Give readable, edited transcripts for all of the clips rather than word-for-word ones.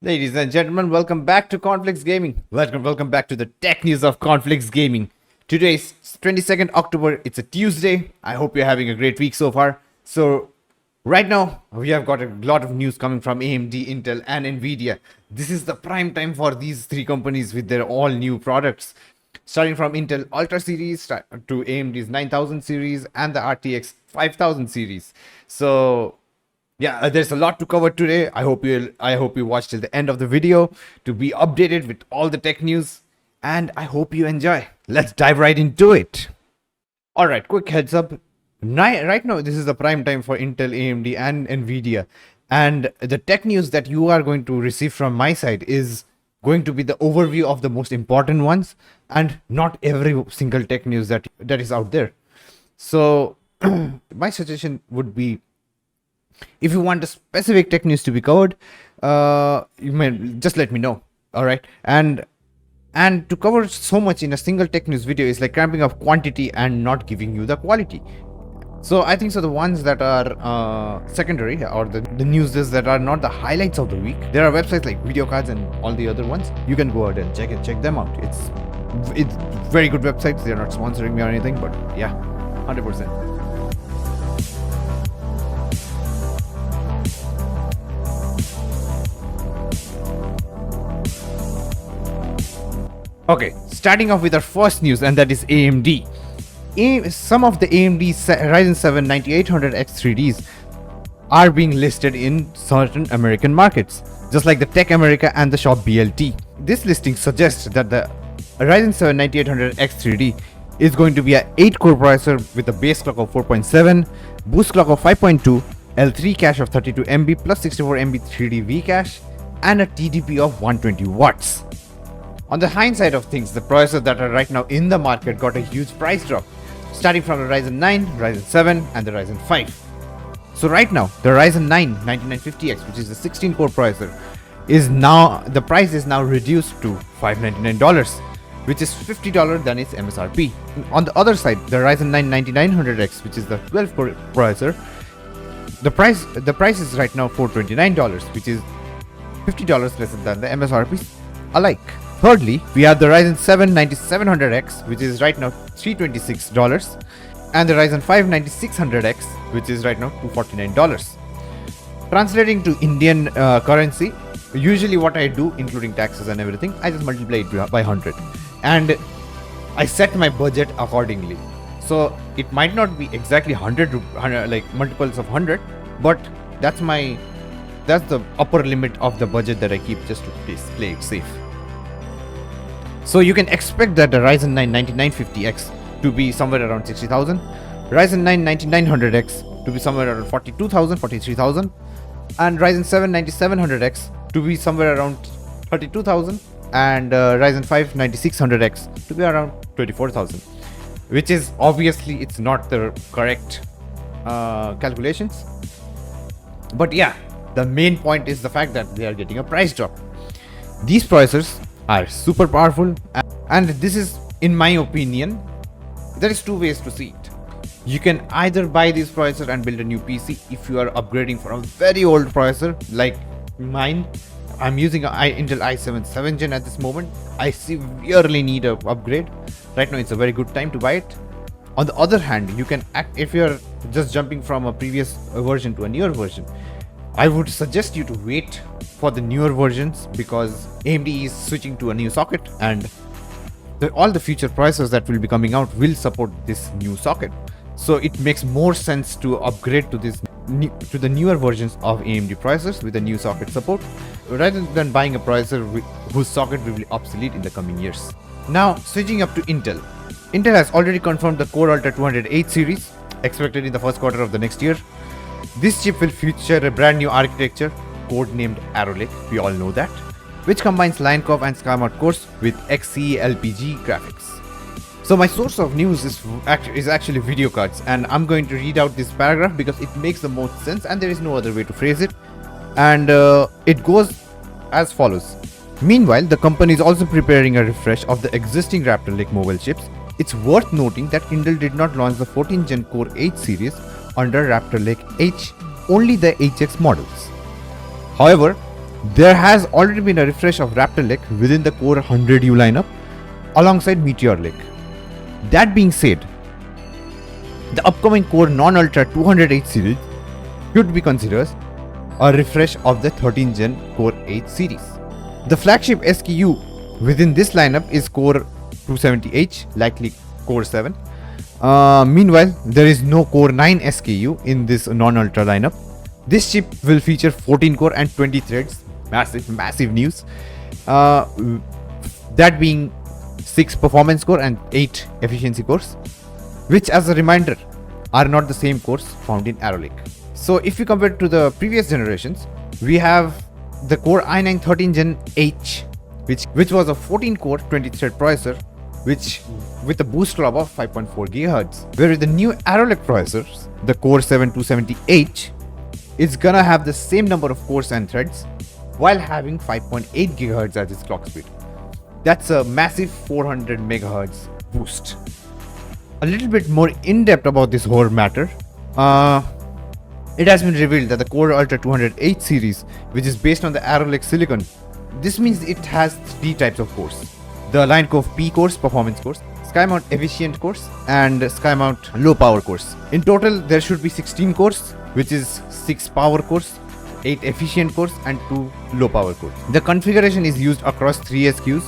Ladies and gentlemen, welcome back to CORNFLAKES Gaming. Welcome back to the tech news of CORNFLAKES Gaming. Today is 22nd October. It's a Tuesday. I hope you're having a great week so far. So, right now, we have got a lot of news coming from AMD, Intel, and Nvidia. This is the prime time for these three companies with their all new products. Starting from Intel Ultra series to AMD's 9000 series and the RTX 5000 series. So, yeah, there's a lot to cover today. I hope you watch till the end of the video to be updated with all the tech news, and I hope you enjoy. Let's dive right into it. All right, quick heads up. Right now, this is the prime time for Intel, AMD, and Nvidia, and the tech news that you are going to receive from my side is going to be the overview of the most important ones, and not every single tech news that is out there. So, my suggestion would be, if you want a specific tech news to be covered, you may just let me know. All right, and to cover so much in a single tech news video is like cramping up quantity and not giving you the quality. So I think so the ones that are secondary, or the news that are not the highlights of the week, there are websites like Video Cards and all the other ones. You can go ahead and check them out. It's very good websites. They're not sponsoring me or anything, but yeah, 100%. Okay, starting off with our first news, and that is AMD. Some of the AMD Ryzen 7 9800X 3Ds are being listed in certain American markets, just like the Tech America and the Shop BLT. This listing suggests that the Ryzen 7 9800X 3D is going to be an 8-core processor with a base clock of 4.7, boost clock of 5.2, L3 cache of 32 MB plus 64 MB 3D V cache, and a TDP of 120 watts. On the hindsight of things, the processors that are right now in the market got a huge price drop, starting from the Ryzen 9, Ryzen 7, and the Ryzen 5. So right now, the Ryzen 9 9950X, which is the 16-core processor, the price is now reduced to $599, which is $50 than its MSRP. On the other side, the Ryzen 9 9900X, which is the 12-core processor, the price is right now $429, which is $50 less than the MSRP alike. Thirdly, we have the Ryzen 7 9700X, which is right now $326, and the Ryzen 5 9600X, which is right now $249. Translating to Indian currency, usually what I do, including taxes and everything, I just multiply it by 100, and I set my budget accordingly. So it might not be exactly 100 like multiples of 100, but that's the upper limit of the budget that I keep just to play it safe. So you can expect that the Ryzen 9 9950X to be somewhere around 60,000, Ryzen 9 9900X to be somewhere around 42,000, 43,000, and Ryzen 7 9700X to be somewhere around 32,000, and Ryzen 5 9600X to be around 24,000, which is obviously it's not the correct calculations. But yeah, the main point is the fact that they are getting a price drop. These processors are super powerful, and this is, in my opinion, there is two ways to see it. You can either buy this processor and build a new PC if you are upgrading from a very old processor like mine. I'm using an Intel i7 7th gen at this moment. I severely need an upgrade. Right now it's a very good time to buy it. On the other hand, you can if you're just jumping from a previous version to a newer version, I would suggest you to wait for the newer versions, because AMD is switching to a new socket, and all the future processors that will be coming out will support this new socket. So it makes more sense to upgrade to the newer versions of AMD processors with the new socket support, rather than buying a processor whose socket will be obsolete in the coming years. Now, switching up to Intel. Intel has already confirmed the Core Ultra 208 series, expected in the first quarter of the next year. This chip will feature a brand new architecture, codenamed Arrow Lake, we all know that, which combines line curve and SkyMod cores with XE LPG graphics. So my source of news is actually Video Cards, and I'm going to read out this paragraph because it makes the most sense and there is no other way to phrase it. And it goes as follows. Meanwhile, the company is also preparing a refresh of the existing Raptor Lake mobile chips. It's worth noting that Intel did not launch the 14th Gen Core 8 series under Raptor Lake H, only the HX models. However, There has already been a refresh of Raptor Lake within the Core 100U lineup alongside Meteor Lake. That being said, the upcoming Core Non-Ultra 200H series should be considered a refresh of the 13th Gen Core 8 series. The flagship SKU within this lineup is Core 270H, likely Core 7. Meanwhile, there is no Core 9 SKU in this non-ultra lineup. This chip will feature 14 core and 20 threads. Massive news. That being 6 performance core and 8 efficiency cores, which, as a reminder, are not the same cores found in Arrow Lake. So if you compare it to the previous generations, we have the Core i9 13 Gen H, which was a 14 core 20 thread processor, which with a boost clock of 5.4 GHz. Whereas the new Arrow Lake processors, the Core 7 270H, is gonna have the same number of cores and threads while having 5.8 GHz as its clock speed. That's a massive 400 MHz boost. A little bit more in depth about this whole matter. It has been revealed that the Core Ultra 200H series, which is based on the Arrow Lake silicon, this means it has 3 types of cores: the Line Cove P cores, performance cores, SkyMount efficient cores, and SkyMount low power cores. In total, there should be 16 cores, which is 6 power cores, 8 efficient cores, and 2 low power cores. The configuration is used across 3 SKUs,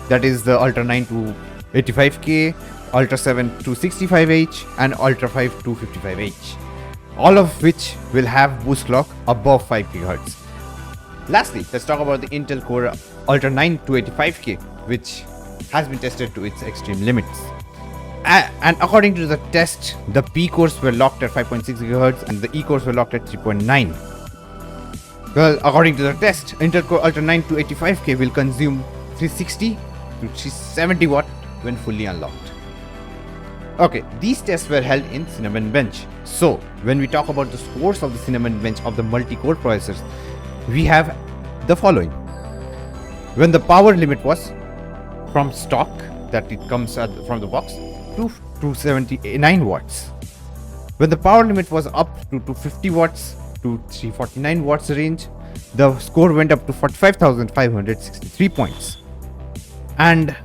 that is the Ultra 9 to 85K, Ultra 7 to 65H, and Ultra 5 to 55H. All of which will have boost clock above 5 GHz. Lastly, let's talk about the Intel Core Ultra 9 to 85K, which has been tested to its extreme limits. And according to the test, the P cores were locked at 5.6 GHz and the E cores were locked at 3.9. Well, according to the test, Intel Core Ultra 9 to 85K will consume 360 to 370 watt when fully unlocked. Okay, these tests were held in Cinnamon Bench. So, when we talk about the scores of the Cinnamon Bench of the multi-core processors, we have the following. When the power limit was from stock, that it comes from the box, to 279 watts. When the power limit was up to 250 watts to 349 watts range, the score went up to 45,563 points. And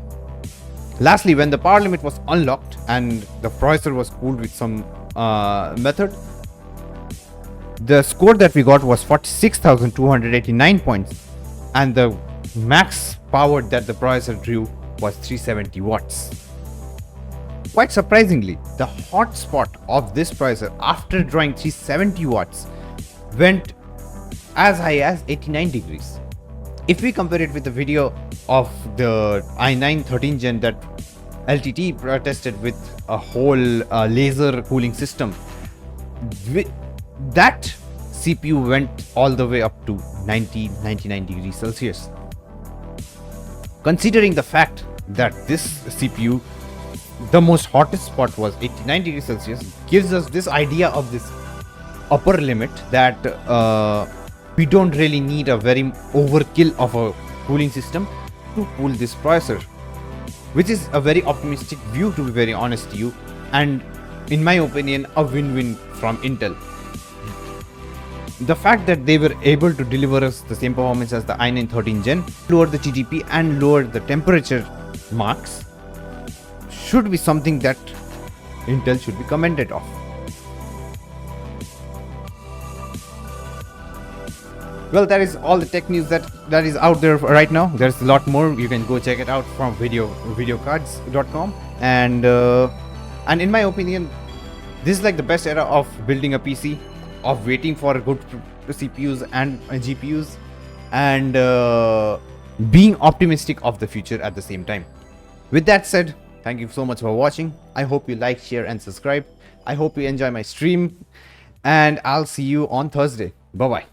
lastly, when the power limit was unlocked and the processor was cooled with some method, the score that we got was 46,289 points, and the max power that the processor drew was 370 watts. Quite surprisingly, the hot spot of this processor after drawing 370 watts went as high as 89 degrees. If we compare it with the video of the i9 13 Gen that LTT tested with a whole laser cooling system, that CPU went all the way up to 99 degrees Celsius. Considering the fact that this CPU, the most hottest spot was 89 degrees Celsius, gives us this idea of this upper limit that we don't really need a very overkill of a cooling system to cool this processor, which is a very optimistic view, to be very honest to you, and in my opinion a win-win from Intel. The fact that they were able to deliver us the same performance as the i9 13 Gen, lower the TDP and lower the temperature marks, should be something that Intel should be commended of. Well, that is all the tech news that is out there right now. There's a lot more. You can go check it out from videocards.com. And in my opinion, this is like the best era of building a PC, of waiting for good CPUs and GPUs, and being optimistic of the future at the same time. With that said, thank you so much for watching. I hope you like, share and subscribe. I hope you enjoy my stream, and I'll see you on Thursday. Bye bye.